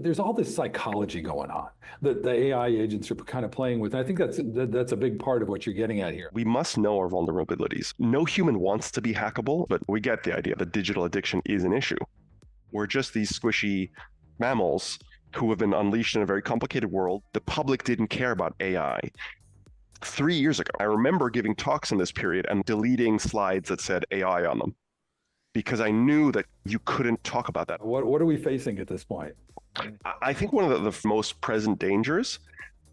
there's all this psychology going on that the AI agents are kind of playing with. And I think that's a big part of what you're getting at here. We must know our vulnerabilities. No human wants to be hackable, but we get the idea that digital addiction is an issue. We're just these squishy mammals who have been unleashed in a very complicated world. The public didn't care about AI 3 years ago. I remember giving talks in this period and deleting slides that said AI on them because I knew that you couldn't talk about that. What are we facing at this point? I think one of the most present dangers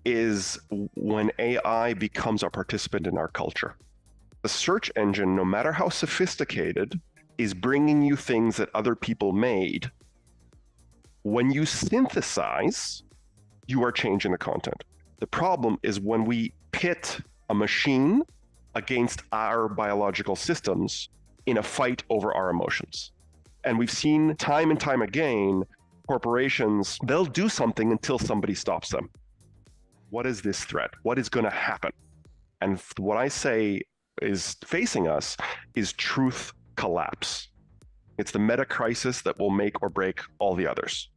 is when AI becomes a participant in our culture. The search engine, no matter how sophisticated, is bringing you things that other people made. When you synthesize, you are changing the content. The problem is when we pit a machine against our biological systems in a fight over our emotions. And we've seen time and time again, corporations, they'll do something until somebody stops them. What is this threat? What is going to happen? And what I say is facing us is truth collapse. It's the meta crisis that will make or break all the others.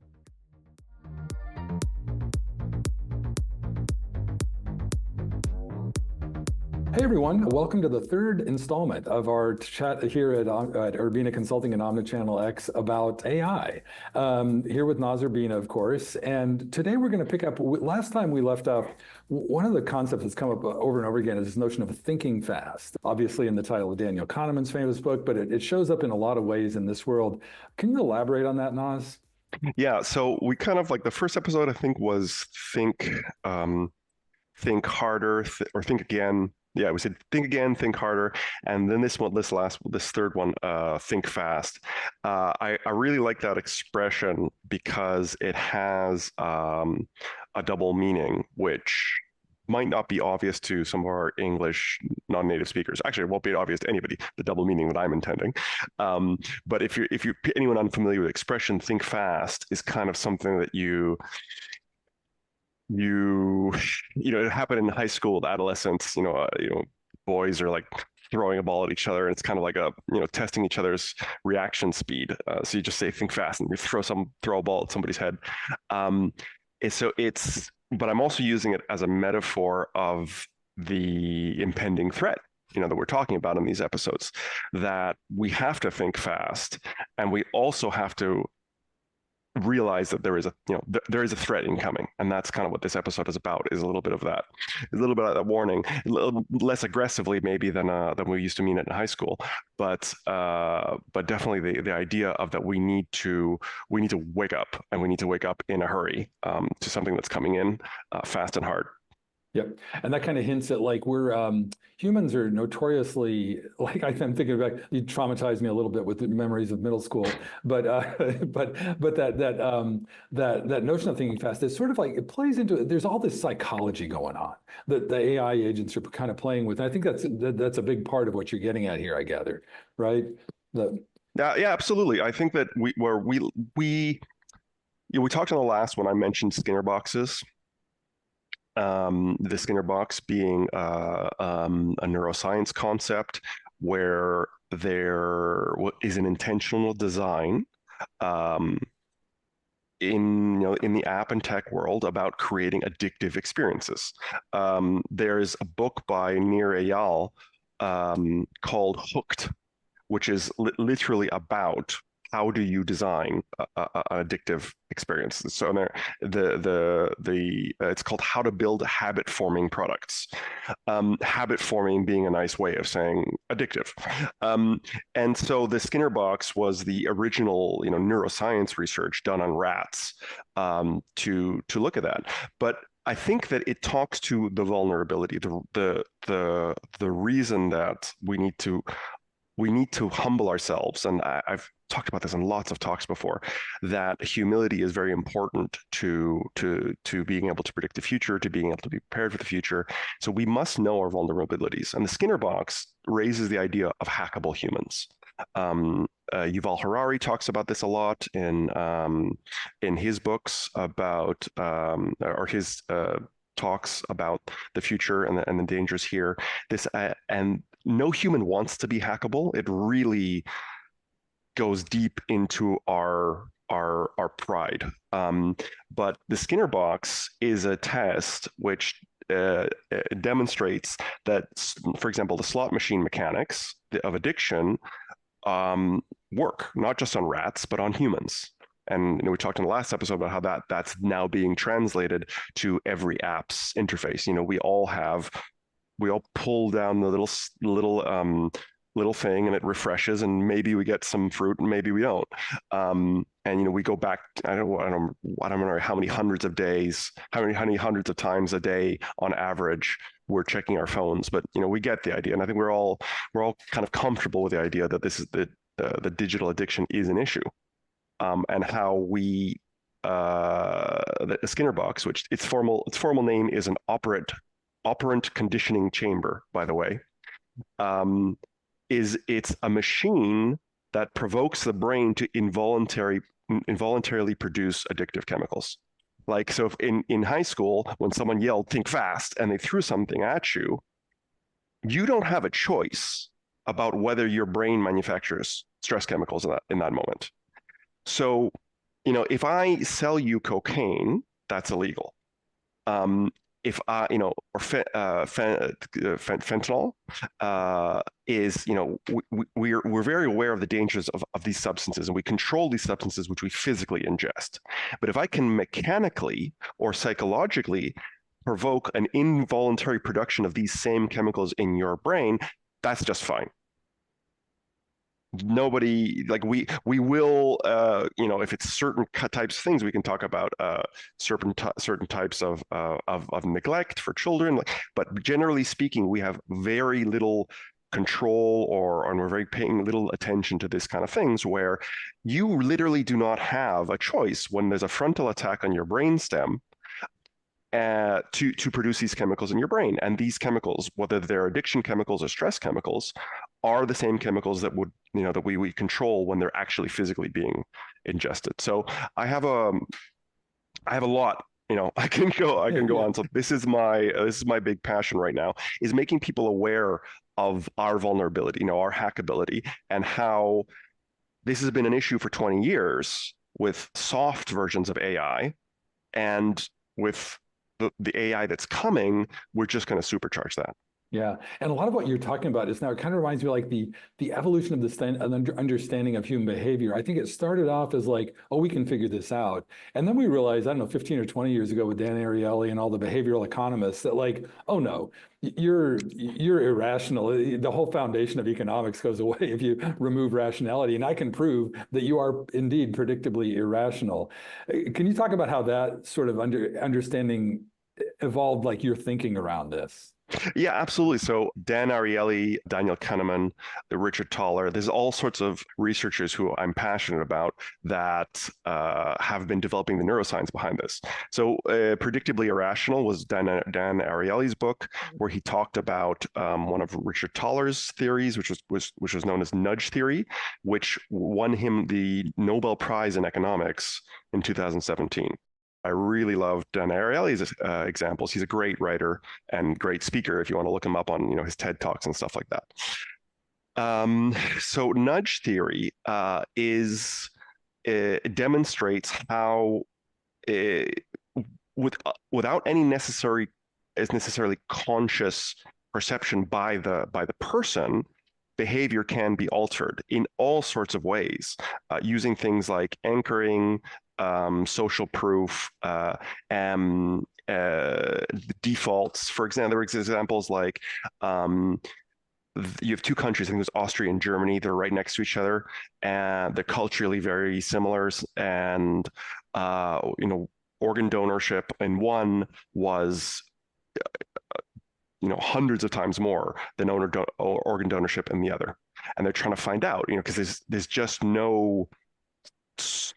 Hey everyone, welcome to the third installment of our chat here at Urbina Consulting and Omnichannel X about AI. Here with Naz Urbina, of course, and today we're going to pick up, last time we left off, one of the concepts that's come up over and over again is this notion of thinking fast. Obviously in the title of Daniel Kahneman's famous book, but it shows up in a lot of ways in this world. Can you elaborate on that, Naz? Yeah, so we kind of like the first episode, I think, was think harder or think again. Yeah, we said think again, think harder, and then this third one, think fast. I really like that expression because it has a double meaning, which might not be obvious to some of our English non-native speakers. Actually, it won't be obvious to anybody, the double meaning that I'm intending. But if you're anyone unfamiliar with the expression, think fast is kind of something that you it happened in high school, adolescents, boys are like throwing a ball at each other, and it's kind of like testing each other's reaction speed. So you just say think fast and you throw a ball at somebody's head. But I'm also using it as a metaphor of the impending threat that we're talking about in these episodes, that we have to think fast, and we also have to realize that there is a threat incoming, and that's kind of what this episode is about. Is a little bit of that warning, a little less aggressively maybe than we used to mean it in high school, but definitely the idea of that we need to wake up, and we need to wake up in a hurry to something that's coming in fast and hard. Yep, and that kind of hints at like humans are notoriously, like I'm thinking about, you traumatized me a little bit with the memories of middle school, but that notion of thinking fast is sort of like, it plays into, there's all this psychology going on that the AI agents are kind of playing with. And I think that's a big part of what you're getting at here, I gather, right? Yeah, absolutely. I think that we talked on the last one. I mentioned Skinner boxes. The Skinner box being a neuroscience concept where there is an intentional design in the app and tech world about creating addictive experiences. There's a book by Nir Eyal called Hooked, which is literally about how do you design an addictive experience. So it's called How to Build Habit Forming Products. Habit forming being a nice way of saying addictive. And so the Skinner box was the original neuroscience research done on rats to look at that. But I think that it talks to the vulnerability, the reason that we need to humble ourselves. And I've talked about this in lots of talks before, that humility is very important to being able to predict the future, to being able to be prepared for the future. So we must know our vulnerabilities. And the Skinner box raises the idea of hackable humans. Yuval Harari talks about this a lot in his books about, or his talks about the future and the dangers here. And no human wants to be hackable. It really goes deep into our our pride. But the Skinner box is a test which demonstrates that, for example, the slot machine mechanics of addiction work not just on rats but on humans. And we talked in the last episode about how that's now being translated to every app's interface. We all pull down the little thing and it refreshes, and maybe we get some fruit and maybe we don't. And we go back. I don't know how many hundreds of days, how many hundreds of times a day on average we're checking our phones. But we get the idea, and I think we're all kind of comfortable with the idea that this is the digital addiction is an issue, and how the Skinner box, which its formal name is an operant conditioning chamber, by the way. It's a machine that provokes the brain to involuntarily produce addictive chemicals. Like, so if in high school, when someone yelled, "Think fast," and they threw something at you, you don't have a choice about whether your brain manufactures stress chemicals in that moment. So, if I sell you cocaine, that's illegal. If or fentanyl is, we're very aware of the dangers of these substances, and we control these substances which we physically ingest. But if I can mechanically or psychologically provoke an involuntary production of these same chemicals in your brain, that's just fine. Nobody, like, we will, if it's certain types of things, we can talk about certain types of neglect for children, but generally speaking, we have very little control, and we're very paying little attention to this kind of things, where you literally do not have a choice when there's a frontal attack on your brainstem to produce these chemicals in your brain. And these chemicals, whether they're addiction chemicals or stress chemicals, are the same chemicals that we control when they're actually physically being ingested. So I have a lot. I can go on. So this is my big passion right now, is making people aware of our vulnerability, our hackability, and how this has been an issue for 20 years with soft versions of AI, and with the AI that's coming, we're just going to supercharge that. Yeah, and a lot of what you're talking about is now, it kind of reminds me of like the evolution of this understanding of human behavior. I think it started off as like, oh, we can figure this out. And then we realized, I don't know, 15 or 20 years ago with Dan Ariely and all the behavioral economists, that like, oh no, you're irrational. The whole foundation of economics goes away if you remove rationality. And I can prove that you are indeed predictably irrational. Can you talk about how that sort of understanding evolved, like your thinking around this? Yeah, absolutely. So Dan Ariely, Daniel Kahneman, Richard Thaler, there's all sorts of researchers who I'm passionate about that have been developing the neuroscience behind this. So Predictably Irrational was Dan Ariely's book, where he talked about one of Richard Thaler's theories, which was known as nudge theory, which won him the Nobel Prize in economics in 2017. I really love Dan Ariely's examples. He's a great writer and great speaker if you want to look him up on his TED Talks and stuff like that. So nudge theory demonstrates how without any necessarily conscious perception by the person, behavior can be altered in all sorts of ways, using things like anchoring, social proof, defaults. For example, there are examples like you have two countries, I think it was Austria and Germany, they're right next to each other, and they're culturally very similar. And organ donorship in one was hundreds of times more than organ donorship in the other. And they're trying to find out, because there's just no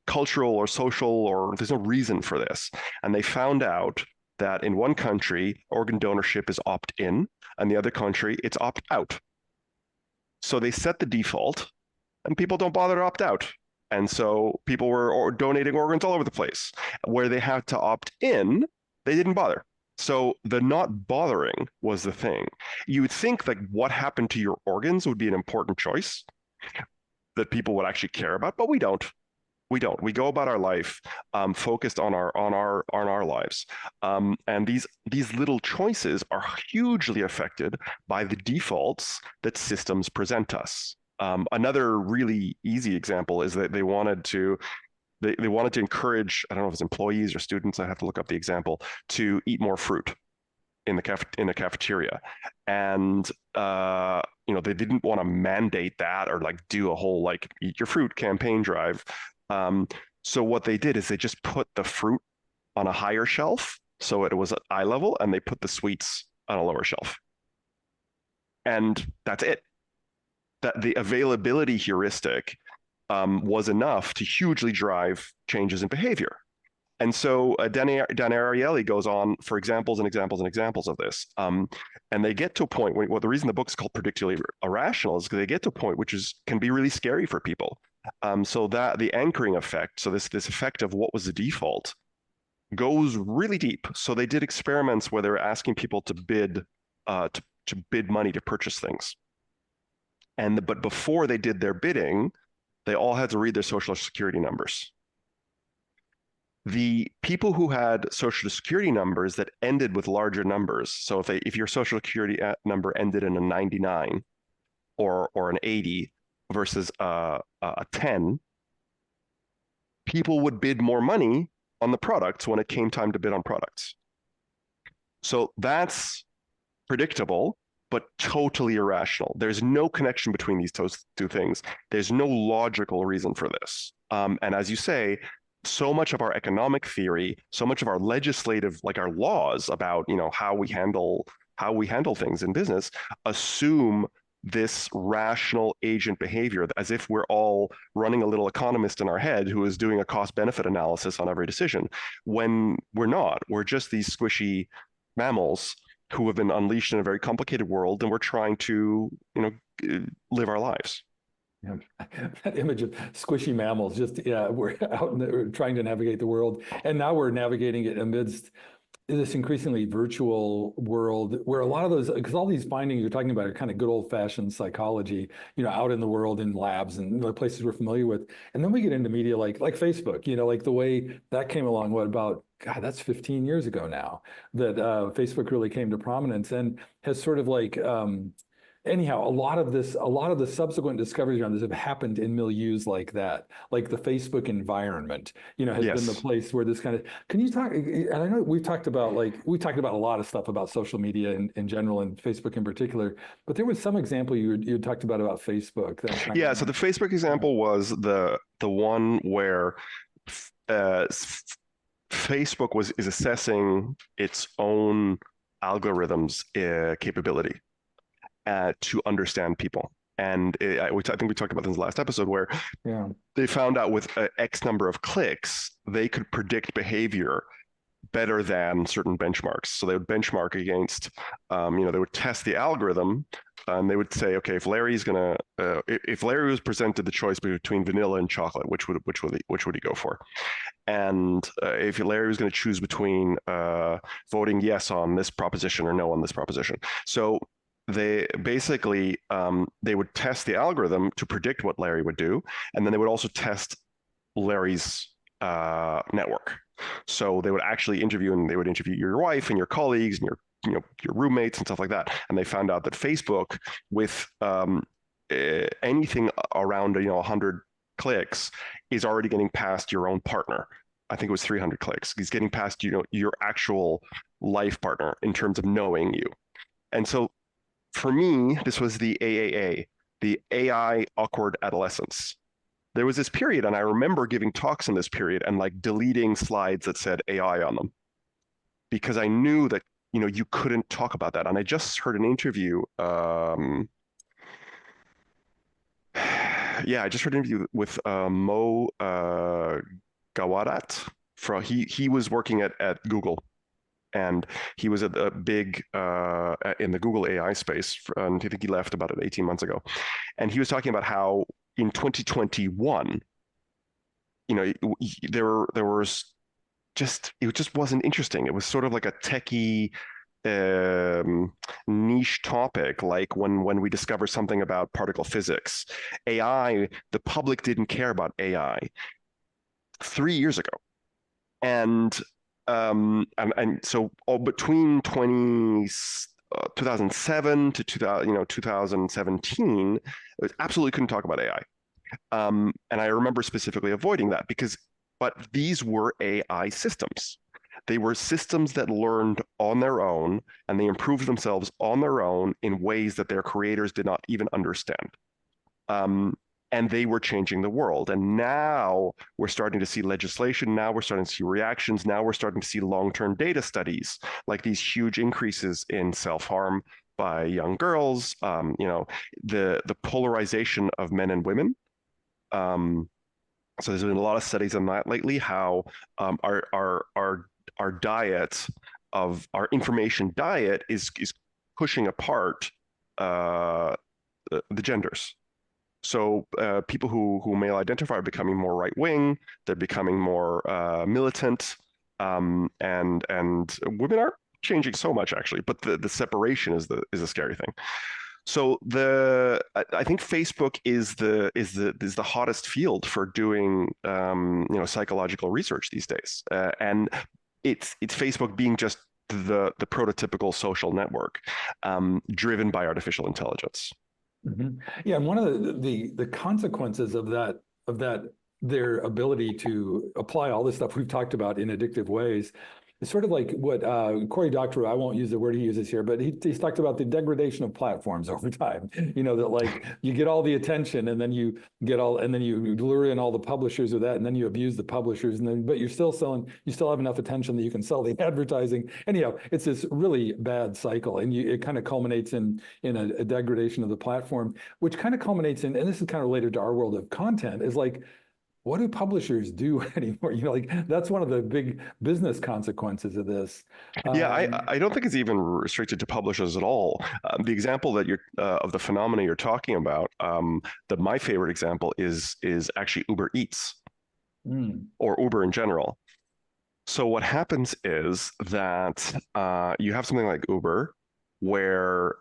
cultural or social, or there's no reason for this. And they found out that in one country, organ donorship is opt-in, and the other country, it's opt-out. So they set the default, and people don't bother to opt out. And so people were donating organs all over the place. Where they had to opt in, they didn't bother. So the not bothering was the thing. You would think like what happened to your organs would be an important choice that people would actually care about, but we don't. We don't. We go about our life focused on our lives, and these little choices are hugely affected by the defaults that systems present us. Another really easy example is that they wanted to encourage, I don't know if it's employees or students, I have to look up the example, to eat more fruit in the cafeteria, and they didn't want to mandate that or like do a whole like eat your fruit campaign drive. So what they did is they just put the fruit on a higher shelf, so it was at eye level, and they put the sweets on a lower shelf, and that's it. That the availability heuristic was enough to hugely drive changes in behavior. And so Dan Ariely goes on for examples and examples and examples of this. And they get to a point where, well, the reason the book's called Predictably Irrational is because they get to a point which can be really scary for people. So that the anchoring effect, so this effect of what was the default, goes really deep. So they did experiments where they were asking people to bid to bid money to purchase things. But before they did their bidding, they all had to read their social security numbers. The people who had social security numbers that ended with larger numbers, so if your social security number ended in a 99 or an 80 versus a 10, people would bid more money on the products when it came time to bid on products. So that's predictable, but totally irrational. There's no connection between these two things. There's no logical reason for this. And as you say, so much of our economic theory, so much of our legislative, like our laws about, how we handle things in business, assume this rational agent behavior as if we're all running a little economist in our head who is doing a cost-benefit analysis on every decision, when we're not. We're just these squishy mammals who have been unleashed in a very complicated world, and we're trying to, live our lives. Yeah. That image of squishy mammals, we're out we're trying to navigate the world, and now we're navigating it amidst this increasingly virtual world where a lot of those, because all these findings you're talking about are kind of good old-fashioned psychology, out in the world in labs and the places we're familiar with. And then we get into media like Facebook, like the way that came along, God, that's 15 years ago now that Facebook really came to prominence and has sort of like, anyhow, a lot of the subsequent discoveries around this have happened in milieus like that, like the Facebook environment, has been the place where this kind of. Can you talk? And I know we talked about a lot of stuff about social media in general and Facebook in particular, but there was some example you talked about Facebook. Yeah. So the Facebook example was the one where Facebook is assessing its own algorithms capability to understand people. And I think we talked about this in the last episode where they found out with X number of clicks, they could predict behavior better than certain benchmarks. So they would benchmark against, they would test the algorithm, and they would say, okay, if Larry was presented the choice between vanilla and chocolate, which would he go for? And if Larry was going to choose between voting yes on this proposition or no on this proposition, so they basically they would test the algorithm to predict what Larry would do, and then they would also test Larry's network. So they would actually interview your wife and your colleagues and your roommates and stuff like that. And they found out that Facebook, with anything around 100 clicks, is already getting past your own partner. I think it was 300 clicks. He's getting past your actual life partner in terms of knowing you. And so for me, this was the AAA, the AI awkward adolescence. There was this period, and I remember giving talks in this period and like deleting slides that said AI on them, because I knew that you couldn't talk about that. And I just heard an interview. I just heard an interview with Mo Gawadat. He was working at Google. And he was at a big in the Google AI space, and I think he left about 18 months ago. And he was talking about how in 2021, there was it just wasn't interesting. It was sort of like a techie niche topic, like when we discover something about particle physics. AI, the public didn't care about AI. 3 years ago. And so all between 2007 to 2017, I absolutely couldn't talk about AI. And I remember specifically avoiding that but these were AI systems. They were systems that learned on their own, and they improved themselves on their own in ways that their creators did not even understand. Um, and they were changing the world. And now we're starting to see legislation. Now we're starting to see reactions. Now we're starting to see long-term data studies, like these huge increases in self-harm by young girls. The polarization of men and women. So there's been a lot of studies on that lately. How our diet of our information diet is pushing apart the genders. So people who male identify are becoming more right wing. They're becoming more militant, and women are changing so much actually. But the separation is a scary thing. So I think Facebook is the hottest field for doing psychological research these days, and it's Facebook being just the prototypical social network driven by artificial intelligence. Mm-hmm. Yeah, and one of the consequences of that their ability to apply all this stuff we've talked about in addictive ways is sort of like what Cory Doctorow, I won't use the word he uses here, but he's talked about the degradation of platforms over time. That like you get all the attention and then you lure in all the publishers with that, and then you abuse the publishers, but you're still selling, you still have enough attention that you can sell the advertising. Anyhow, it's this really bad cycle, and it kind of culminates in a degradation of the platform, which kind of culminates in, and this is kind of related to our world of content, is like, what do publishers do anymore? Like that's one of the big business consequences of this. Yeah, I don't think it's even restricted to publishers at all. The example that you're of the phenomena you're talking about, that my favorite example is actually Uber Eats or Uber in general. So what happens is that you have something like Uber where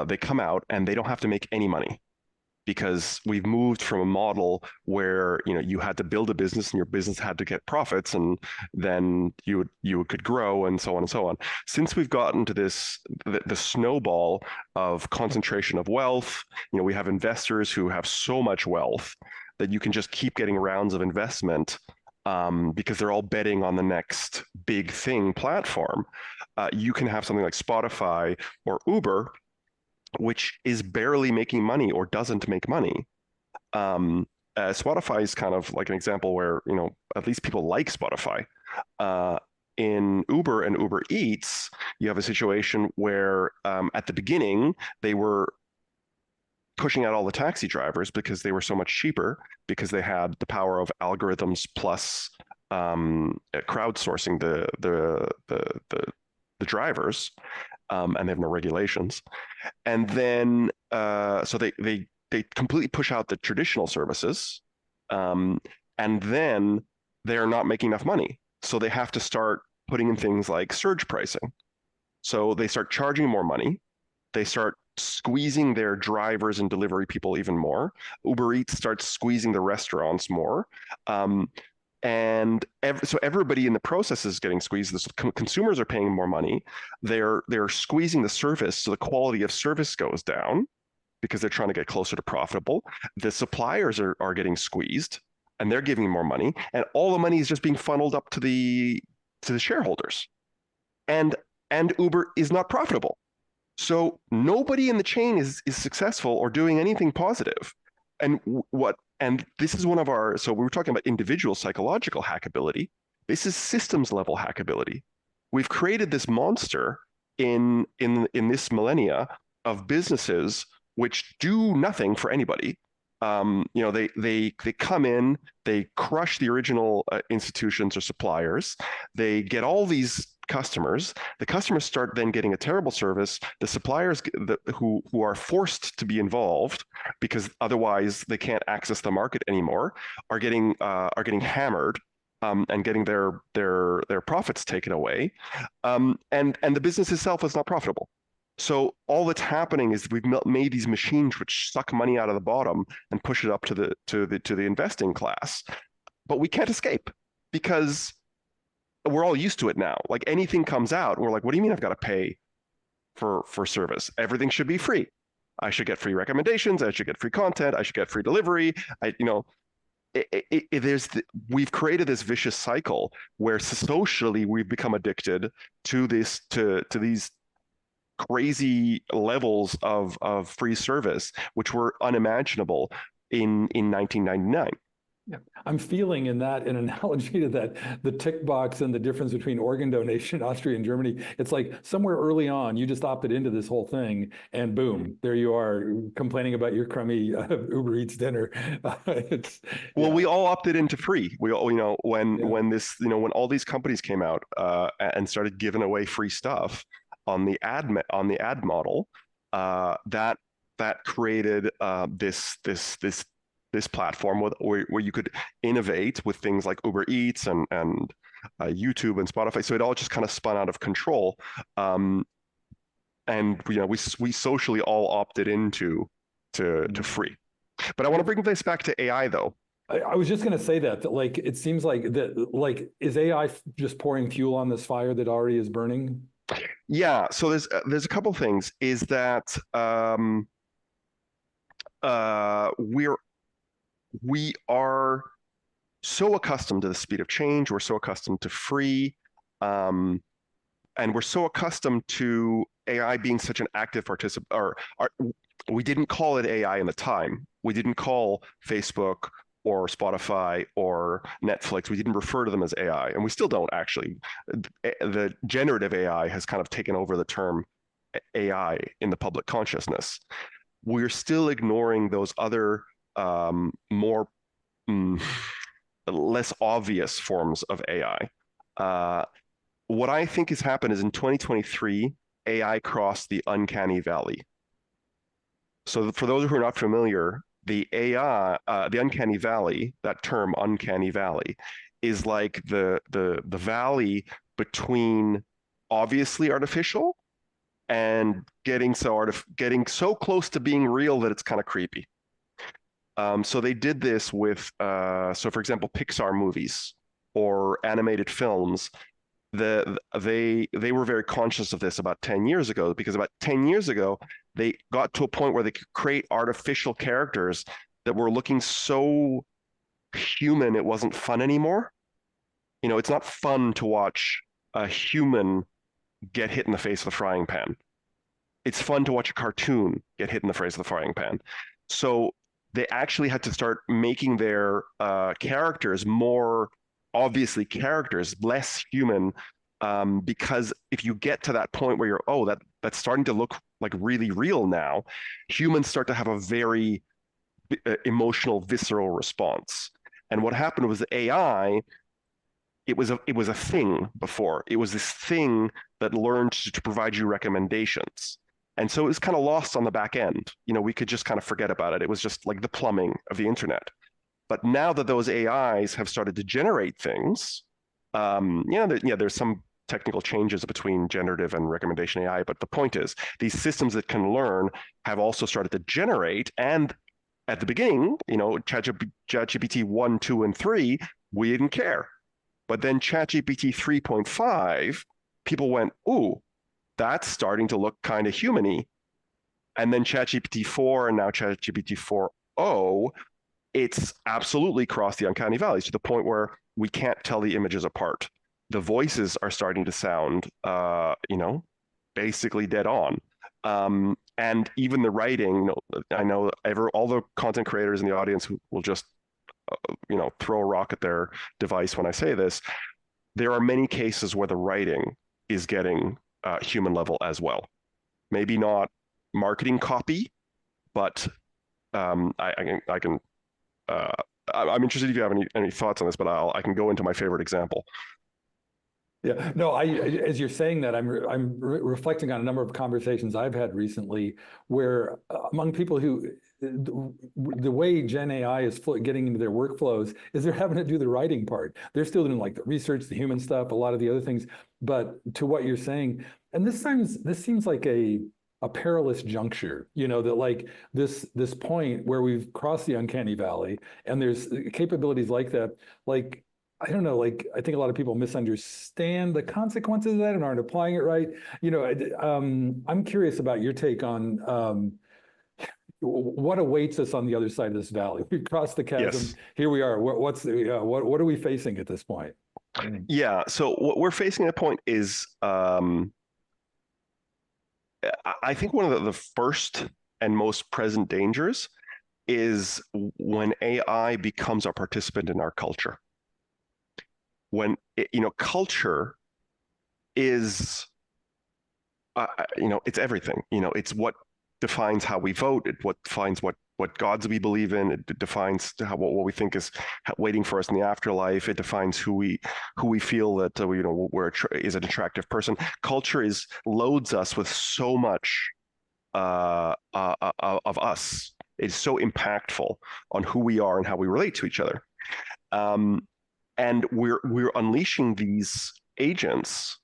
they come out and they don't have to make any money, because we've moved from a model where you had to build a business and your business had to get profits, and then you could grow, and so on and so on. Since we've gotten to the snowball of concentration of wealth, we have investors who have so much wealth that you can just keep getting rounds of investment, because they're all betting on the next big thing platform. You can have something like Spotify or Uber, which is barely making money or doesn't make money. Spotify is kind of like an example where at least people like Spotify. In Uber and Uber Eats, you have a situation where at the beginning they were pushing out all the taxi drivers because they were so much cheaper, because they had the power of algorithms plus crowdsourcing the drivers, and they have no regulations. And then so they completely push out the traditional services, and then they're not making enough money, so they have to start putting in things like surge pricing. So they start charging more money. They start squeezing their drivers and delivery people even more. Uber Eats starts squeezing the restaurants more. So everybody in the process is getting squeezed. The consumers are paying more money. They're squeezing the service, so the quality of service goes down because they're trying to get closer to profitable. The suppliers are getting squeezed, and they're giving more money, and all the money is just being funneled up to the shareholders. And Uber is not profitable. So nobody in the chain is successful or doing anything positive. And this is one of our, so we were talking about individual psychological hackability. This is systems level hackability. We've created this monster in this millennia of businesses which do nothing for anybody. They come in, they crush the original institutions or suppliers. They get all these customers. The customers start then getting a terrible service. The suppliers who are forced to be involved because otherwise they can't access the market anymore are getting hammered, and getting their profits taken away, and the business itself is not profitable. So all that's happening is we've made these machines which suck money out of the bottom and push it up to the investing class, but we can't escape. because we're all used to it now. Like anything comes out, we're like, what do you mean I've got to pay for service? Everything should be free. I should get free recommendations. I should get free content. I should get free delivery. We've created this vicious cycle where socially we've become addicted to these crazy levels of free service, which were unimaginable in 1999. Yeah. I'm feeling in that an analogy to that, the tick box and the difference between organ donation, Austria and Germany. It's like somewhere early on, you just opted into this whole thing, and boom, there you are complaining about your crummy Uber Eats dinner. Well, Yeah. we all opted into free. We all, Yeah. when all these companies came out and started giving away free stuff on the ad model, that created this platform where you could innovate with things like Uber Eats and YouTube and Spotify. So it all just kind of spun out of control, and we socially all opted into to free. But I want to bring this back to AI though. I was just going to say that like it seems like that like is AI just pouring fuel on this fire that already is burning? Yeah, so there's a couple things. Is that we are so accustomed to the speed of change. We're so accustomed to free, and we're so accustomed to AI being such an active participant. We didn't call it AI in the time. We didn't call Facebook or Spotify or Netflix. We didn't refer to them as AI, and we still don't actually. The generative AI has kind of taken over the term AI in the public consciousness. We're still ignoring those other more less obvious forms of AI. What I think has happened is in 2023, AI crossed the uncanny valley. So for those who are not familiar, the uncanny valley, that term uncanny valley, is like the valley between obviously artificial and getting so close to being real that it's kind of creepy. So they did this with, so for example, Pixar movies or animated films. They were very conscious of this about 10 years ago, because about 10 years ago, they got to a point where they could create artificial characters that were looking so human it wasn't fun anymore. It's not fun to watch a human get hit in the face with a frying pan. It's fun to watch a cartoon get hit in the face with a frying pan. So they actually had to start making their characters more obviously characters, less human, because if you get to that point where that's starting to look like really real now, humans start to have a very emotional, visceral response. And what happened was AI, it was a thing before. It was this thing that learned to provide you recommendations. And so it was kind of lost on the back end. We could just kind of forget about it. It was just like the plumbing of the internet. But now that those AIs have started to generate things, there's some technical changes between generative and recommendation AI. But the point is, these systems that can learn have also started to generate. And at the beginning, ChatGPT 1, 2, and 3, we didn't care. But then ChatGPT 3.5, people went, ooh, that's starting to look kind of human-y. And then ChatGPT 4 and now ChatGPT 4.0, it's absolutely crossed the uncanny valley to the point where we can't tell the images apart. The voices are starting to sound, basically dead on. And even the writing, I know all the content creators in the audience who will just, throw a rock at their device when I say this. There are many cases where the writing is getting human level as well. Maybe not marketing copy, but I can. I'm interested if you have any thoughts on this, but I can go into my favorite example. Yeah, no, as you're saying that, I'm reflecting on a number of conversations I've had recently where among people who the way Gen AI is getting into their workflows is they're having to do the writing part. They're still doing like the research, the human stuff, a lot of the other things. But to what you're saying, and this seems like a perilous juncture, that like this point where we've crossed the uncanny valley and there's capabilities like that, like I don't know, like, I think a lot of people misunderstand the consequences of that and aren't applying it right. I'm curious about your take on what awaits us on the other side of this valley. We've crossed the chasm. Yes. Here we are. What are we facing at this point? Yeah. So what we're facing at a point is, I think one of the first and most present dangers is when AI becomes a participant in our culture. When culture is, it's everything. It's what defines how we vote. It what defines what gods we believe in. It defines what we think is waiting for us in the afterlife. It defines who we feel that is an attractive person. Culture loads us with so much of us. It's so impactful on who we are and how we relate to each other. And we're unleashing these agents,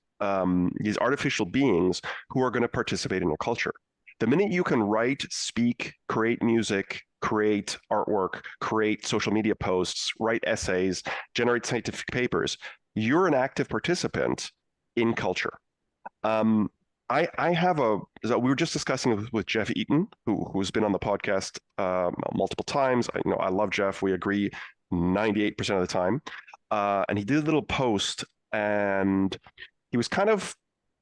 these artificial beings who are going to participate in your culture. The minute you can write, speak, create music, create artwork, create social media posts, write essays, generate scientific papers, you're an active participant in culture. We were just discussing with Jeff Eaton, who's been on the podcast multiple times. I love Jeff. We agree 98% of the time. And he did a little post, and he was kind of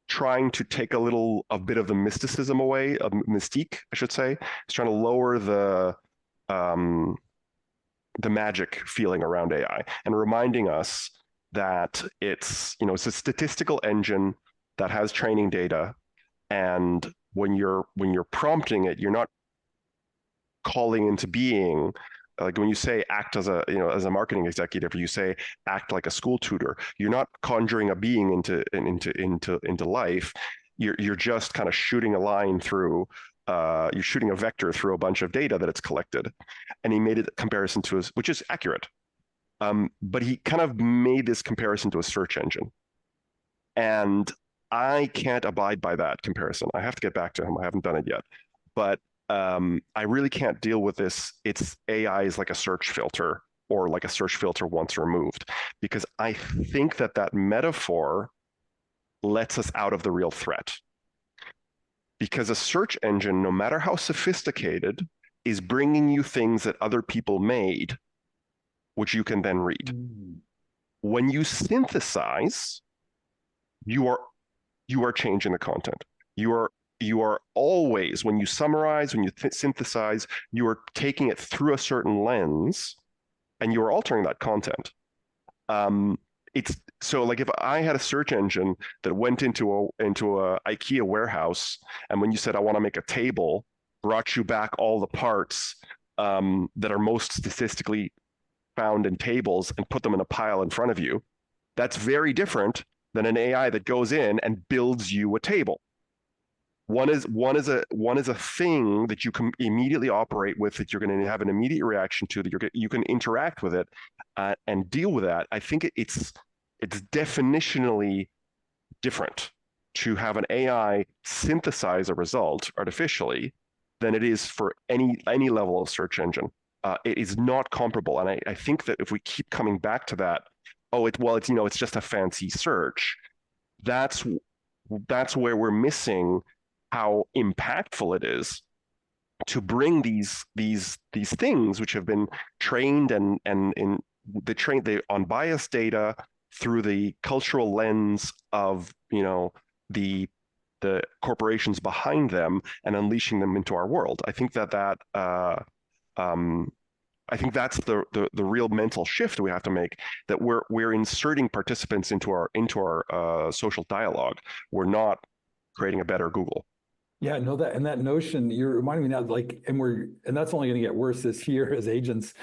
trying to take a bit of the mysticism away, of mystique, I should say. He's trying to lower the magic feeling around AI and reminding us that it's a statistical engine that has training data, and when you're prompting it, you're not calling into being. Like when you say act as a marketing executive, or you say act like a school tutor, you're not conjuring a being into life. You're just kind of shooting a line through. You're shooting a vector through a bunch of data that it's collected, and he made a comparison to us, which is accurate. But he kind of made this comparison to a search engine, and I can't abide by that comparison. I have to get back to him. I haven't done it yet, but I really can't deal with this. It's AI is like a search filter, or like a search filter once removed, because I think that metaphor lets us out of the real threat. Because a search engine, no matter how sophisticated, is bringing you things that other people made, which you can then read. When you synthesize, you are changing the content. You are always, when you summarize, when you synthesize, you are taking it through a certain lens, and you are altering that content. It's so, like, if I had a search engine that went into a IKEA warehouse, and when you said I want to make a table, brought you back all the parts that are most statistically found in tables and put them in a pile in front of you, that's very different than an AI that goes in and builds you a table. One is a thing that you can immediately operate with, that you're going to have an immediate reaction to, that you can interact with it and deal with that. I think it's definitionally different to have an AI synthesize a result artificially than it is for any level of search engine. It is not comparable, and I think that if we keep coming back to that, it's just a fancy search. That's where we're missing how impactful it is to bring these things which have been trained on biased data through the cultural lens of the corporations behind them, and unleashing them into our world. I think I think that's the real mental shift we have to make, that we're inserting participants into our social dialogue. We're not creating a better Google. Yeah, no, that notion, you're reminding me now, like, and that's only going to get worse this year as agents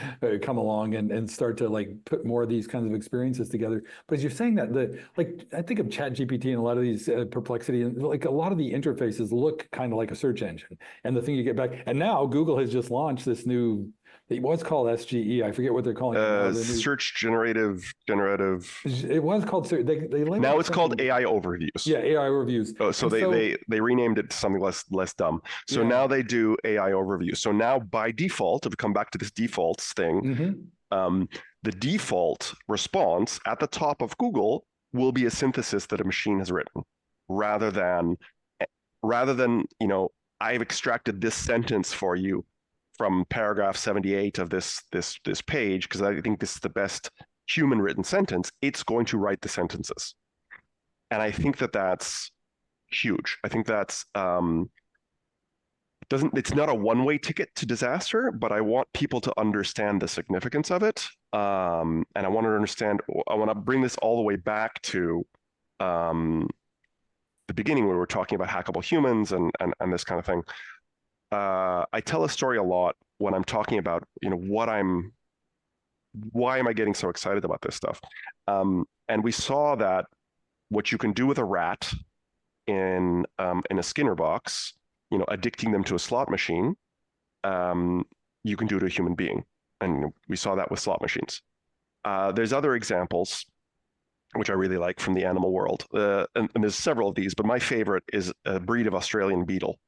come along and start to, like, put more of these kinds of experiences together. But as you're saying that, I think of ChatGPT and a lot of these Perplexity, and like a lot of the interfaces look kind of like a search engine. And the thing you get back, and now Google has just launched this new, it was called SGE. I forget what they're calling it now. Search generative. It was called. They now it's called AI overviews. Yeah, AI overviews. So they renamed it to something less dumb. So now they do AI overviews. So now by default, if we come back to this defaults thing, the default response at the top of Google will be a synthesis that a machine has written, rather than I've extracted this sentence for you from paragraph 78 of this page because I think this is the best human written sentence. It's going to write the sentences, and I think that that's huge. I think that's it's not a one-way ticket to disaster, but I want people to understand the significance of it. And I want to bring this all the way back to the beginning where we were talking about hackable humans and this kind of thing. I tell a story a lot when I'm talking about, why am I getting so excited about this stuff? And we saw that what you can do with a rat in a Skinner box, addicting them to a slot machine, you can do to a human being. And we saw that with slot machines. There's other examples, which I really like from the animal world. And there's several of these, but my favorite is a breed of Australian beetle.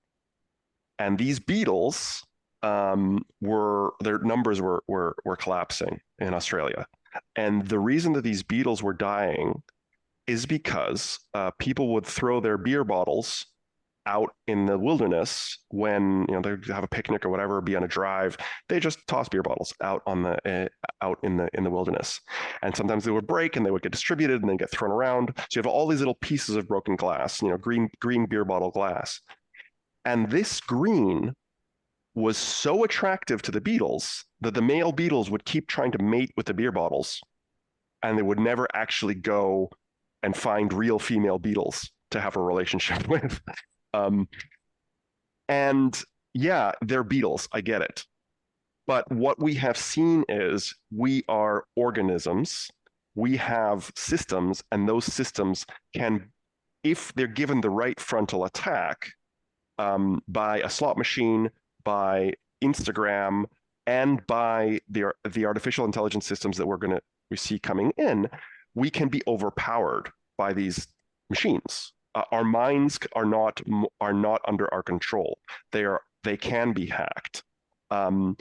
And these beetles, their numbers were collapsing in Australia. And the reason that these beetles were dying is because people would throw their beer bottles out in the wilderness when they have a picnic or whatever, be on a drive. They just toss beer bottles out in the wilderness, and sometimes they would break and they would get distributed and then get thrown around. So you have all these little pieces of broken glass, green beer bottle glass, and this green was so attractive to the beetles that the male beetles would keep trying to mate with the beer bottles, and they would never actually go and find real female beetles to have a relationship with. And yeah, they're beetles, I get it. But what we have seen is we are organisms, we have systems, and those systems can, if they're given the right frontal attack by a slot machine, by Instagram, and by the artificial intelligence systems that we see coming in, we can be overpowered by these machines. Our minds are not under our control. They can be hacked. And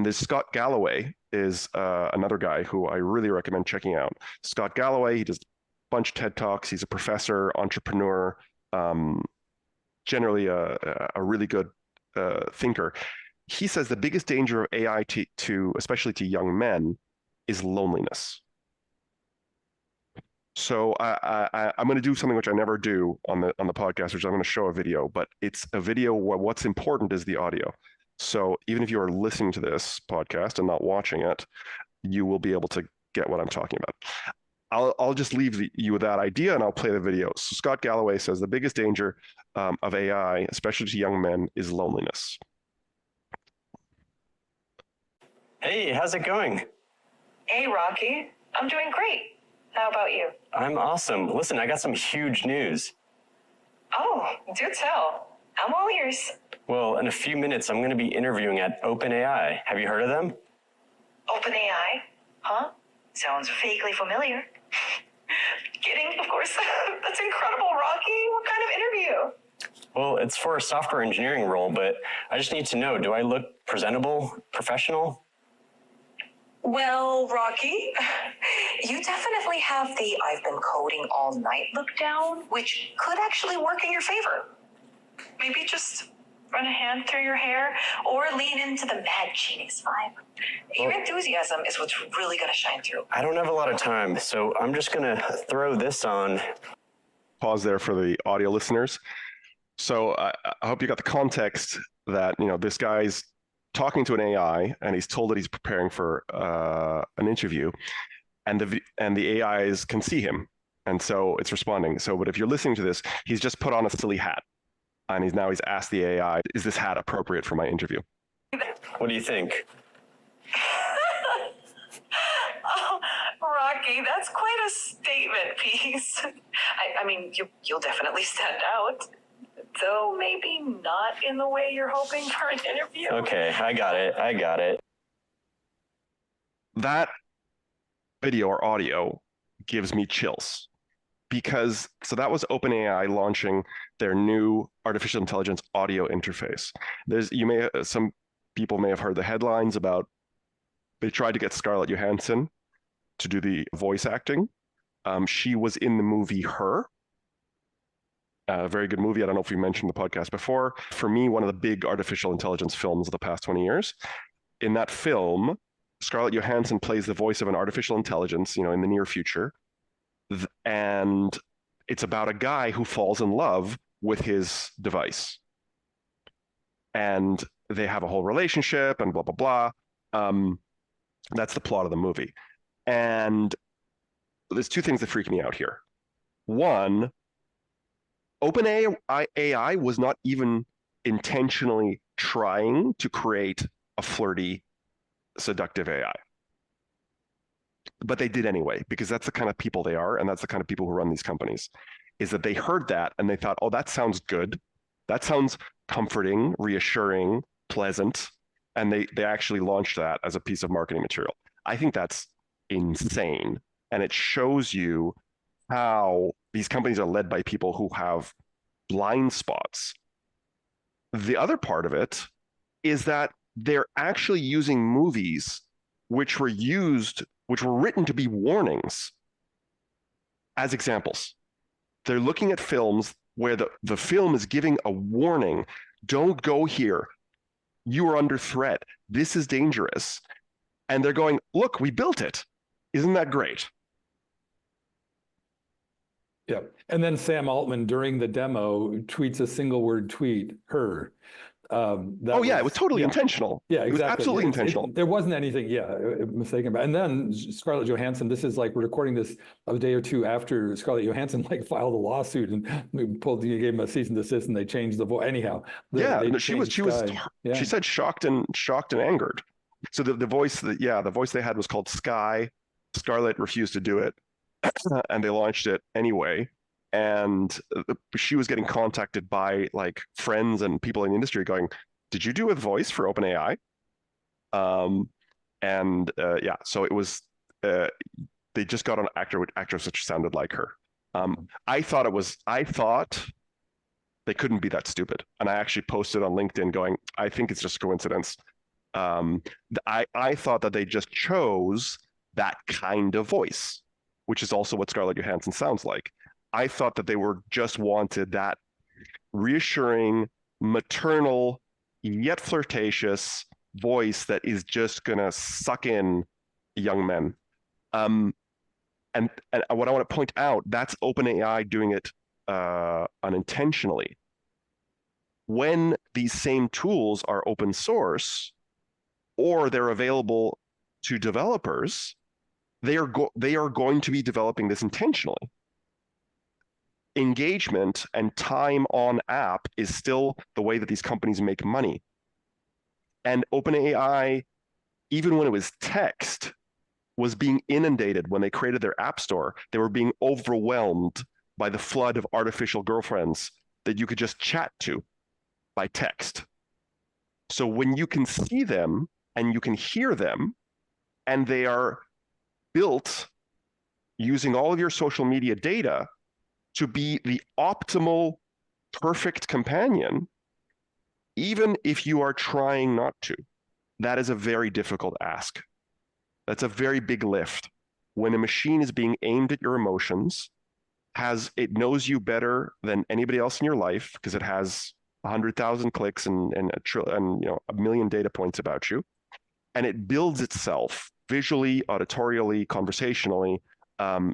this Scott Galloway is another guy who I really recommend checking out. Scott Galloway, he does a bunch of TED Talks. He's a professor, entrepreneur, generally a really good thinker. He says the biggest danger of AI to especially to young men is loneliness. So I'm going to do something which I never do on the podcast, which I'm going to show a video, but it's a video where what's important is the audio. So even if you are listening to this podcast and not watching it, you will be able to get what I'm talking about. I'll just leave you with that idea and I'll play the video. So Scott Galloway says the biggest danger of AI, especially to young men, is loneliness. Hey, how's it going? Hey, Rocky. I'm doing great. How about you? I'm awesome. Listen, I got some huge news. Oh, do tell. I'm all ears. Well, in a few minutes, I'm going to be interviewing at OpenAI. Have you heard of them? OpenAI? Huh? Sounds vaguely familiar. Kidding, of course. That's incredible, Rocky. What kind of interview? Well, it's for a software engineering role, but I just need to know, do I look presentable, professional? Well, Rocky, you definitely have the I've been coding all night look down, which could actually work in your favor. Maybe just run a hand through your hair or lean into the mad genius vibe. Your enthusiasm is what's really going to shine through. I don't have a lot of time, so I'm just going to throw this on. Pause there for the audio listeners. So I hope you got the context that, this guy's talking to an AI and he's told that he's preparing for an interview, and the AIs can see him, and so it's responding. So, but if you're listening to this, he's just put on a silly hat, and he's asked the AI, "Is this hat appropriate for my interview?" What do you think? Oh, Rocky, that's quite a statement piece. I mean, you'll definitely stand out. Though maybe not in the way you're hoping for an interview. Okay, I got it. That video or audio gives me chills because that was OpenAI launching their new artificial intelligence audio interface. Some people may have heard the headlines about they tried to get Scarlett Johansson to do the voice acting. She was in the movie Her. A very good movie. I don't know if we mentioned the podcast before. For me, one of the big artificial intelligence films of the past 20 years. In that film, Scarlett Johansson plays the voice of an artificial intelligence, in the near future. And it's about a guy who falls in love with his device. And they have a whole relationship and blah, blah, blah. That's the plot of the movie. And there's two things that freak me out here. One, OpenAI was not even intentionally trying to create a flirty, seductive AI. But they did anyway, because that's the kind of people they are, and that's the kind of people who run these companies, is that they heard that and they thought, oh, that sounds good. That sounds comforting, reassuring, pleasant. And they actually launched that as a piece of marketing material. I think that's insane. And it shows you how these companies are led by people who have blind spots. The other part of it is that they're actually using movies which were written to be warnings as examples. They're looking at films where the film is giving a warning. Don't go here. You are under threat. This is dangerous. And they're going, look, we built it. Isn't that great? Yeah. And then Sam Altman during the demo tweets a single word tweet, her. It was totally intentional. Yeah, exactly. It was absolutely intentional. There wasn't anything, mistaken about. And then Scarlett Johansson, this is like, we're recording this a day or two after Scarlett Johansson filed a lawsuit and gave him a cease and desist, and they changed the voice. Anyhow, she said shocked and angered. So the voice they had was called Sky. Scarlett refused to do it, and they launched it anyway. And she was getting contacted by friends and people in the industry going, did you do a voice for OpenAI? So it was, they just got an actress which sounded like her. I thought they couldn't be that stupid. And I actually posted on LinkedIn going, I think it's just a coincidence. I thought that they just chose that kind of voice, which is also what Scarlett Johansson sounds like. I thought that they just wanted that reassuring, maternal, yet flirtatious voice that is just going to suck in young men. And what I want to point out, that's OpenAI doing it unintentionally. When these same tools are open source or they're available to developers, they are going to be developing this intentionally. Engagement and time on app is still the way that these companies make money. And OpenAI, even when it was text, was being inundated when they created their app store. They were being overwhelmed by the flood of artificial girlfriends that you could just chat to by text. So when you can see them and you can hear them, and they are built using all of your social media data to be the optimal, perfect companion, even if you are trying not to. That is a very difficult ask. That's a very big lift. When a machine is being aimed at your emotions, it knows you better than anybody else in your life because it has 100,000 clicks and a million data points about you, and it builds itself visually, auditorially, conversationally,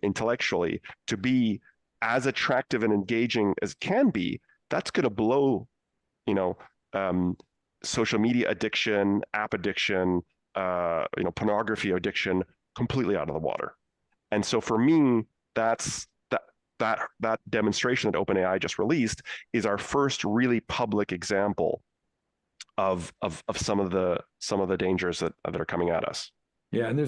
intellectually to be as attractive and engaging as can be. That's going to blow, social media addiction, app addiction, pornography addiction completely out of the water. And so for me, that's that demonstration that OpenAI just released is our first really public example of some of the dangers that are coming at us. Yeah, and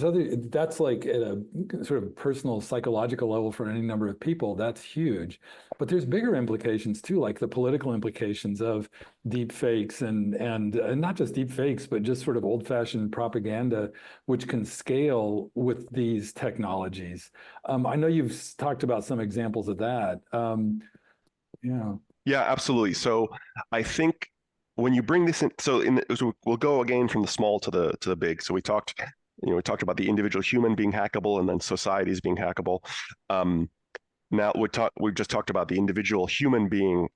that's like at a sort of personal psychological level for any number of people, that's huge. But there's bigger implications too, like the political implications of deep fakes and not just deep fakes, but just sort of old-fashioned propaganda, which can scale with these technologies. I know you've talked about some examples of that. Yeah, absolutely. So I think when you bring this in, we'll go again from the small to the big. So we talked we talked about the individual human being hackable and then societies being hackable. Now we've just talked about the individual human being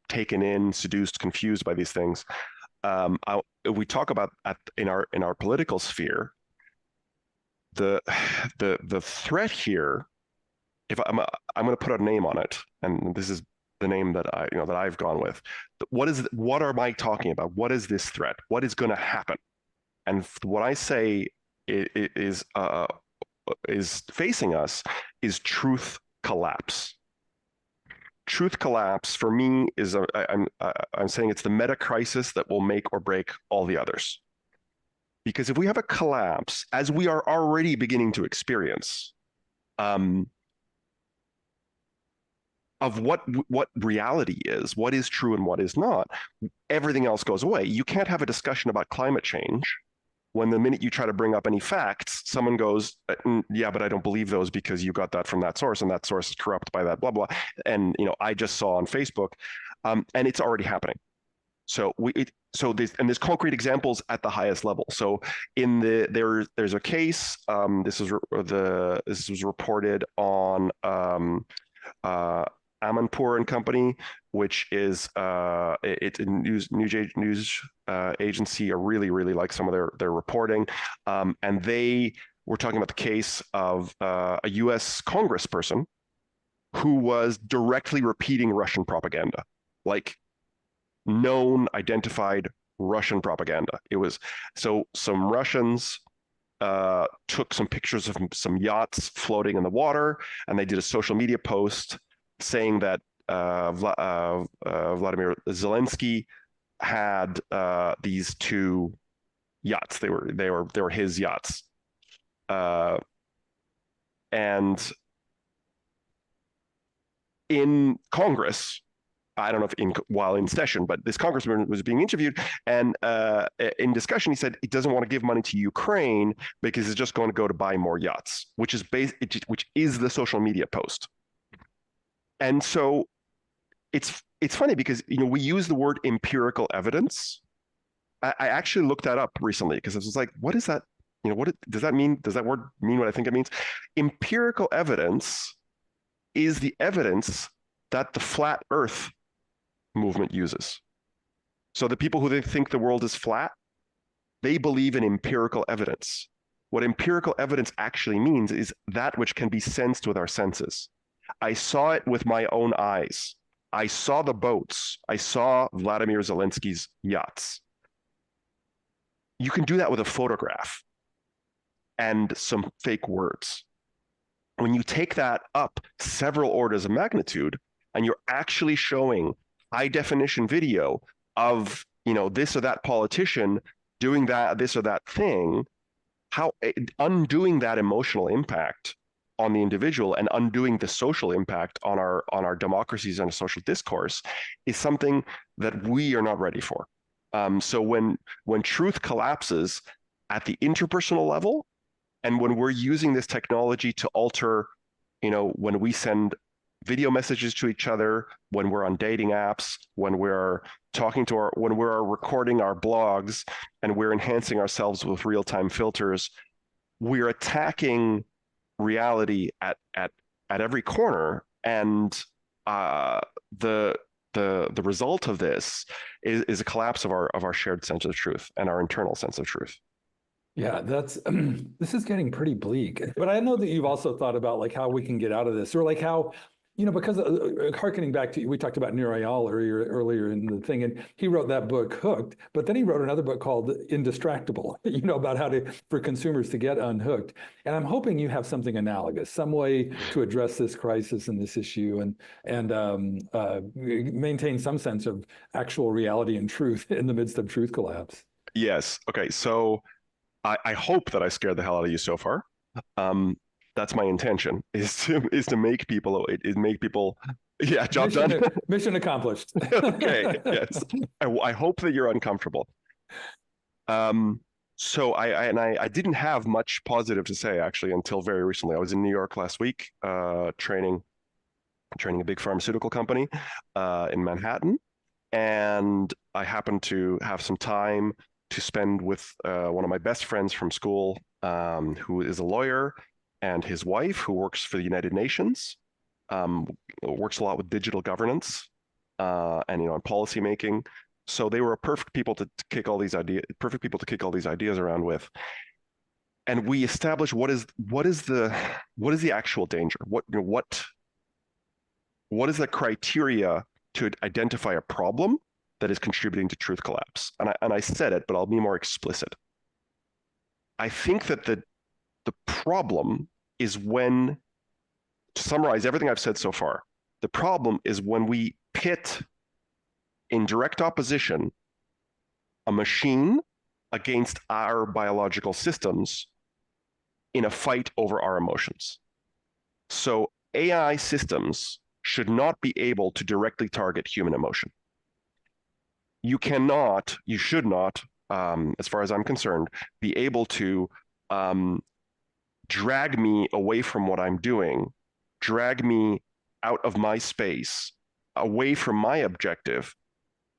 taken in, seduced, confused by these things. We talk about in our political sphere, the threat here. If I'm going to put a name on it, and this is the name that I've gone with. What am I talking about? What is this threat? What is going to happen? And what I say is facing us is truth collapse. Truth collapse for me is I'm saying it's the meta crisis that will make or break all the others. Because if we have a collapse, as we are already beginning to experience, of what reality is, what is true and what is not, everything else goes away. You can't have a discussion about climate change when the minute you try to bring up any facts, someone goes, yeah, but I don't believe those because you got that from that source, and that source is corrupt by that, blah, blah. And I just saw on Facebook, and it's already happening. So there's concrete examples at the highest level. So there's a case. This was reported on Amanpour and Company, which is it's a news agency. I really like some of their reporting, and they were talking about the case of a U.S. congressperson who was directly repeating Russian propaganda, like known, identified Russian propaganda. It was so some Russians took some pictures of some yachts floating in the water, and they did a social media post saying that Vladimir Zelensky had these two yachts. They were his yachts, and in Congress, I don't know if while in session, but this congressman was being interviewed, and in discussion, he said he doesn't want to give money to Ukraine because it's just going to go to buy more yachts, which is the social media post. And so it's funny because we use the word empirical evidence. I actually looked that up recently because I was like, what is that? What does that mean? Does that word mean what I think it means? Empirical evidence is the evidence that the flat Earth movement uses. So the people who think the world is flat, they believe in empirical evidence. What empirical evidence actually means is that which can be sensed with our senses. I saw it with my own eyes. I saw the boats. I saw Vladimir Zelensky's yachts. You can do that with a photograph and some fake words. When you take that up several orders of magnitude and you're actually showing high definition video of this or that politician doing this or that thing, how undoing that emotional impact on the individual and undoing the social impact on our democracies and social discourse is something that we are not ready for. So when truth collapses at the interpersonal level, and when we're using this technology to alter, when we send video messages to each other, when we're on dating apps, when we're when we're recording our blogs, and we're enhancing ourselves with real-time filters, we're attacking reality at every corner, and the result of this is a collapse of our shared sense of truth and our internal sense of truth. Yeah, that's this is getting pretty bleak. But I know that you've also thought about like how we can get out of this, or like how, because harkening back to, we talked about Nir Eyal earlier in the thing, and he wrote that book Hooked, but then he wrote another book called Indistractable, about how for consumers to get unhooked. And I'm hoping you have something analogous, some way to address this crisis and this issue, and maintain some sense of actual reality and truth in the midst of truth collapse. Yes. Okay. So I hope that I scared the hell out of you so far. That's my intention, is to make people, yeah, job done. Mission accomplished. Okay, yes. I hope that you're uncomfortable. So I didn't have much positive to say actually until very recently. I was in New York last week, training a big pharmaceutical company in Manhattan, and I happened to have some time to spend with one of my best friends from school, who is a lawyer, and his wife, who works for the United Nations, works a lot with digital governance, and on policy making. So they were a perfect people to kick all these ideas around with. And we established what is the actual danger? What is the criteria to identify a problem that is contributing to truth collapse? And I said it, but I'll be more explicit. I think that the problem is when, to summarize everything I've said so far, the problem is when we pit in direct opposition a machine against our biological systems in a fight over our emotions. So AI systems should not be able to directly target human emotion. You should not, as far as I'm concerned, be able to drag me away from what I'm doing, drag me out of my space, away from my objective,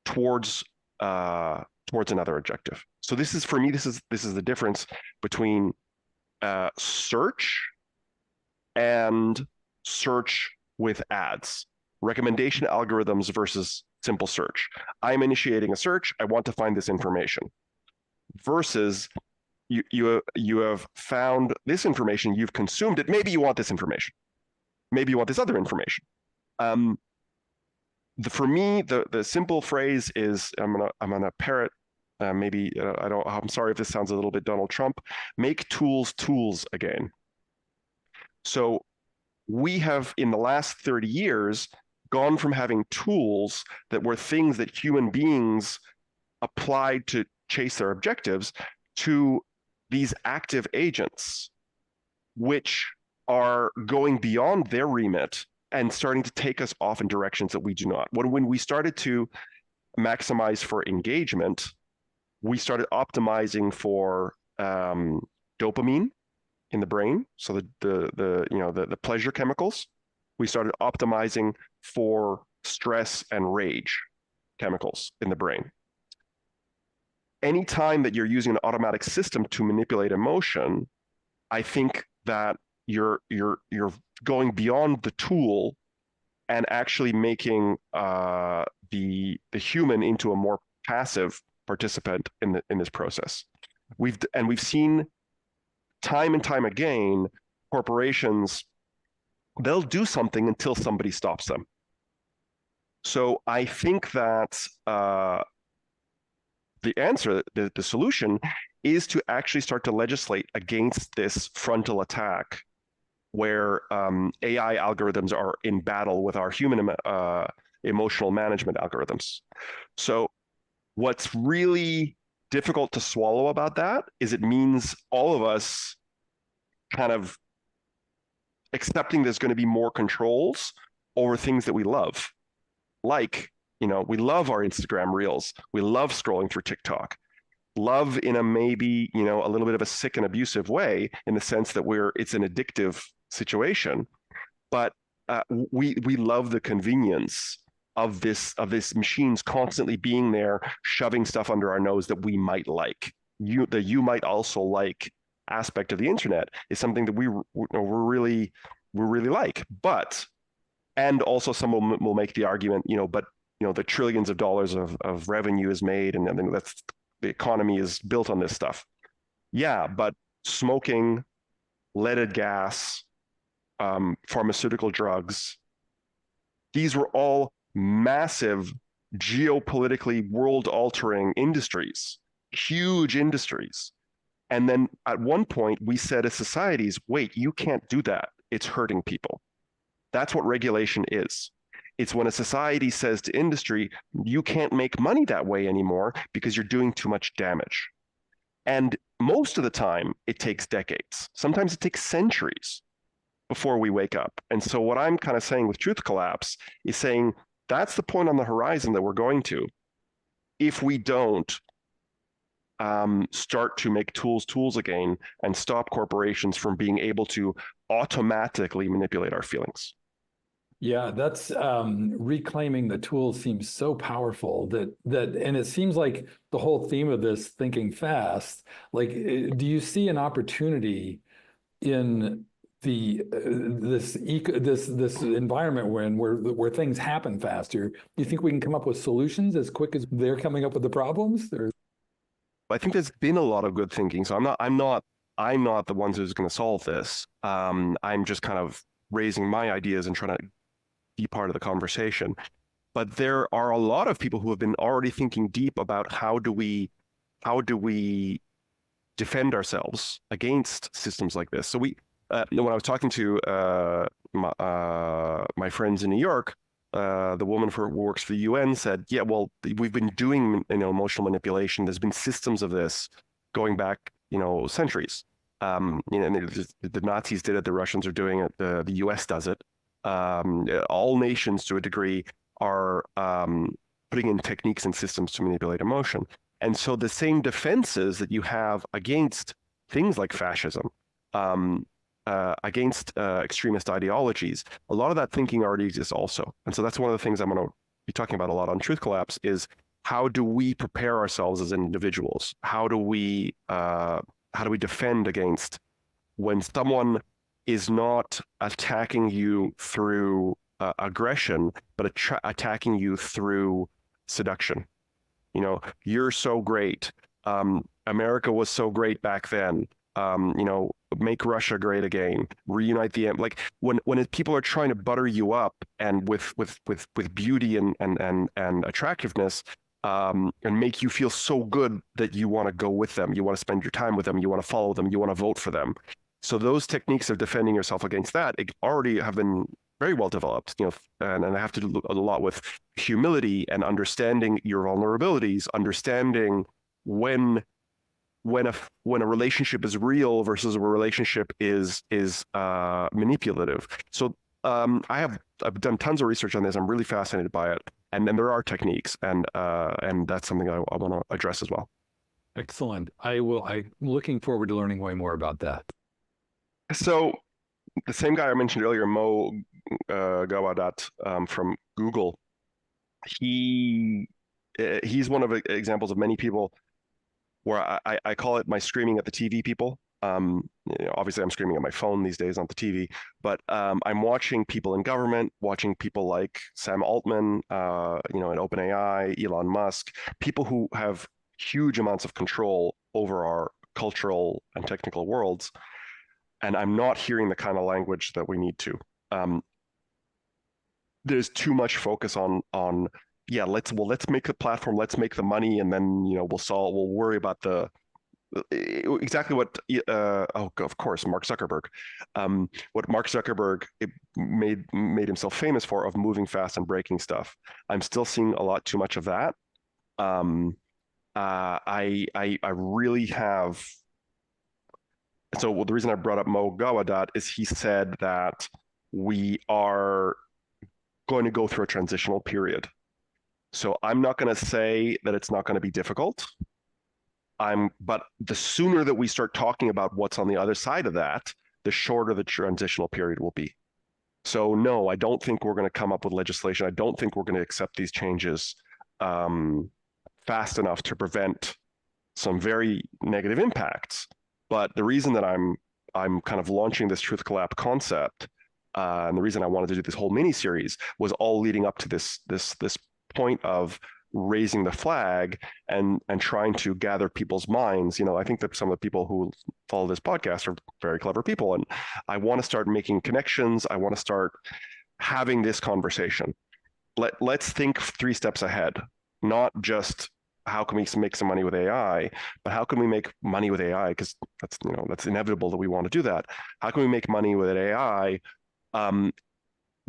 towards another objective. So this is, for me, this is the difference between search and search with ads, recommendation algorithms versus simple search. I'm initiating a search. I want to find this information. Versus you have found this information, you've consumed it. Maybe you want this information. Maybe you want this other information. For me, the simple phrase is, I'm gonna parrot. I'm sorry if this sounds a little bit Donald Trump. Make tools tools again. So we have, in the last 30 years, gone from having tools that were things that human beings applied to chase their objectives to these active agents, which are going beyond their remit and starting to take us off in directions that we do not. When we started to maximize for engagement, we started optimizing for dopamine in the brain, so the pleasure chemicals. We started optimizing for stress and rage chemicals in the brain. Anytime that you're using an automatic system to manipulate emotion, I think that you're going beyond the tool and actually making the human into a more passive participant in this process. We've seen time and time again, corporations, they'll do something until somebody stops them. So I think that the answer, the solution, is to actually start to legislate against this frontal attack where AI algorithms are in battle with our human emotional management algorithms. So what's really difficult to swallow about that is it means all of us kind of accepting there's going to be more controls over things that we love. Like, we love our Instagram reels. We love scrolling through TikTok. Love in a maybe, a little bit of a sick and abusive way, in the sense that it's an addictive situation. But we love the convenience of this machines constantly being there, shoving stuff under our nose that we might like. You might also like aspect of the internet is something that we really like. And also someone will make the argument, but the trillions of dollars of revenue is made, and then the economy is built on this stuff. Yeah, but smoking, leaded gas, pharmaceutical drugs, these were all massive, geopolitically world-altering industries, huge industries. And then at one point, we said as societies, wait, you can't do that. It's hurting people. That's what regulation is. It's when a society says to industry, you can't make money that way anymore because you're doing too much damage. And most of the time, it takes decades. Sometimes it takes centuries before we wake up. And so what I'm kind of saying with truth collapse is saying that's the point on the horizon that we're going to, if we don't start to make tools again and stop corporations from being able to automatically manipulate our feelings. Yeah, that's reclaiming the tool seems so powerful and it seems like the whole theme of this thinking fast, like, do you see an opportunity in the this environment where things happen faster? Do you think we can come up with solutions as quick as they're coming up with the problems? Or I think there's been a lot of good thinking. So I'm not the ones who's going to solve this. I'm just kind of raising my ideas and trying to be part of the conversation. But there are a lot of people who have been already thinking deep about how do we defend ourselves against systems like this. So when I was talking to my friends in New York, the woman who works for the UN said, "Yeah, well, we've been doing emotional manipulation. There's been systems of this going back centuries. The Nazis did it. The Russians are doing it. The US does it. All nations, to a degree, are putting in techniques and systems to manipulate emotion. And so the same defenses that you have against things like fascism, against extremist ideologies, a lot of that thinking already exists also. And so that's one of the things I'm going to be talking about a lot on Truth Collapse is how do we prepare ourselves as individuals? How do we defend against when someone is not attacking you through aggression, but attacking you through seduction? You're so great. America was so great back then. Make Russia great again. Reunite the like when people are trying to butter you up and with beauty and attractiveness, and make you feel so good that you want to go with them, you want to spend your time with them, you want to follow them, you want to vote for them. So those techniques of defending yourself against that already have been very well developed, and I have to do a lot with humility and understanding your vulnerabilities, understanding when a relationship is real versus a relationship is manipulative. So I've done tons of research on this. I'm really fascinated by it, and then there are techniques, and that's something I want to address as well. excellent. I'm looking forward to learning way more about that. So the same guy I mentioned earlier, Mo Gawadat from Google, he's one of the examples of many people where I call it my screaming at the TV people. Obviously, I'm screaming at my phone these days, not the TV, but I'm watching people in government, watching people like Sam Altman, in OpenAI, Elon Musk, people who have huge amounts of control over our cultural and technical worlds. And I'm not hearing the kind of language that we need to. There's too much focus on let's make the platform, let's make the money, and then we'll worry about the exactly what of course Mark Zuckerberg, what Mark Zuckerberg made himself famous for, of moving fast and breaking stuff. I'm still seeing a lot too much of that. I really have. So the reason I brought up Mo Gawadat is he said that we are going to go through a transitional period. So I'm not going to say that it's not going to be difficult. But the sooner that we start talking about what's on the other side of that, the shorter the transitional period will be. So no, I don't think we're going to come up with legislation. I don't think we're going to accept these changes fast enough to prevent some very negative impacts. But the reason that I'm kind of launching this Truth Collapse concept, and the reason I wanted to do this whole mini series was all leading up to this point of raising the flag and trying to gather people's minds. I think that some of the people who follow this podcast are very clever people, and I want to start making connections. I want to start having this conversation. Let's think 3 steps ahead, not just how can we make some money with AI, but how can we make money with AI? Because that's inevitable that we want to do that. How can we make money with AI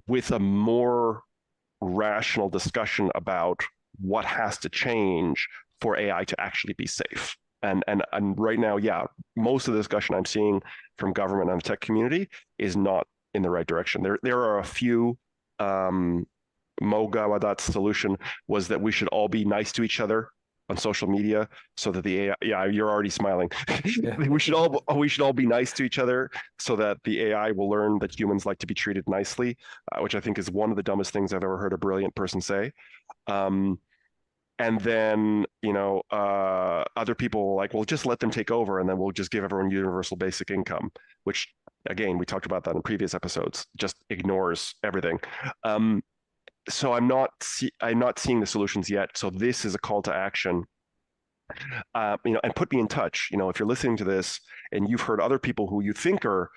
with a more rational discussion about what has to change for AI to actually be safe? And right now, yeah, most of the discussion I'm seeing from government and the tech community is not in the right direction. There are a few. Mo Gawadat's solution was that we should all be nice to each other on social media so that the AI, yeah, you're already smiling. Yeah. we should all be nice to each other so that the AI will learn that humans like to be treated nicely, which I think is one of the dumbest things I've ever heard a brilliant person say. And then, other people were like, well, just let them take over and then we'll just give everyone universal basic income, which again, we talked about that in previous episodes, just ignores everything. So I'm not seeing the solutions yet. So this is a call to action. And put me in touch. If you're listening to this and you've heard other people who you think are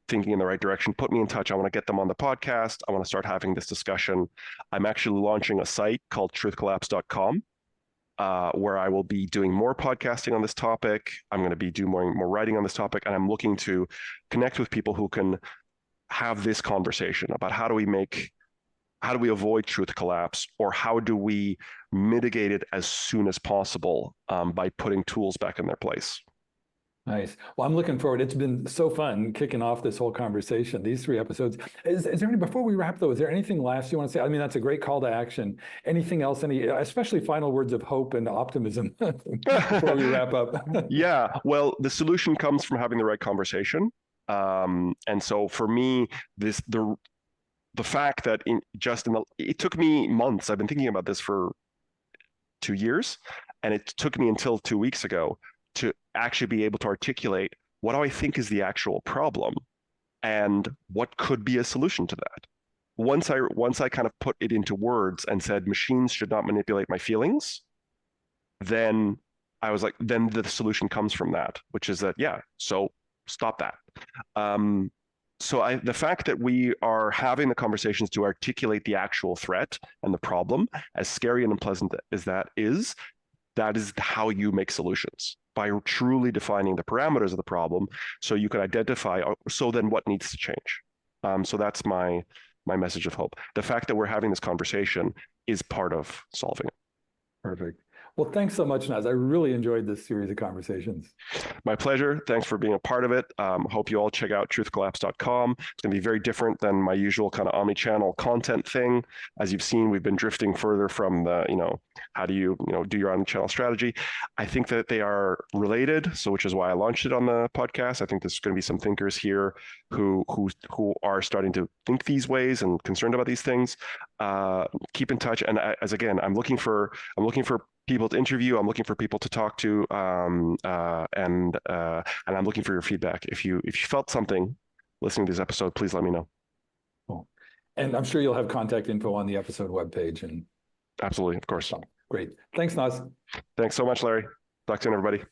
thinking in the right direction, put me in touch. I want to get them on the podcast. I want to start having this discussion. I'm actually launching a site called truthcollapse.com. Where I will be doing more podcasting on this topic. I'm going to be doing more writing on this topic, and I'm looking to connect with people who can have this conversation about how do we avoid truth collapse, or how do we mitigate it as soon as possible by putting tools back in their place. Nice. Well, I'm looking forward. It's been so fun kicking off this whole conversation, these 3 episodes. Is there any, before we wrap though, is there anything last you want to say? I mean, that's a great call to action. Anything else, especially final words of hope and optimism before we wrap up? Yeah, well, the solution comes from having the right conversation. And so for me, the fact that it took me months. I've been thinking about this for 2 years, and it took me until 2 weeks ago to actually be able to articulate what do I think is the actual problem and what could be a solution to that. Once I kind of put it into words and said machines should not manipulate my feelings, then I was like, then the solution comes from that, which is that, yeah, so stop that. So the fact that we are having the conversations to articulate the actual threat and the problem, as scary and unpleasant as that is how you make solutions, by truly defining the parameters of the problem so you can identify, so then what needs to change. So that's my message of hope. The fact that we're having this conversation is part of solving it. Perfect. Well, thanks so much, Naz. I really enjoyed this series of conversations. My pleasure. Thanks for being a part of it. Hope you all check out truthcollapse.com. It's going to be very different than my usual kind of omni-channel content thing. As you've seen, we've been drifting further from the, how do you, do your omni-channel strategy. I think that they are related, so which is why I launched it on the podcast. I think there's going to be some thinkers here who are starting to think these ways and concerned about these things. Keep in touch. And again, I'm looking for people to interview. I'm looking for people to talk to, and I'm looking for your feedback. If you felt something listening to this episode, please let me know. Cool. And I'm sure you'll have contact info on the episode webpage. And absolutely, of course. Great. Thanks, Naz. Thanks so much, Larry. Talk soon, everybody.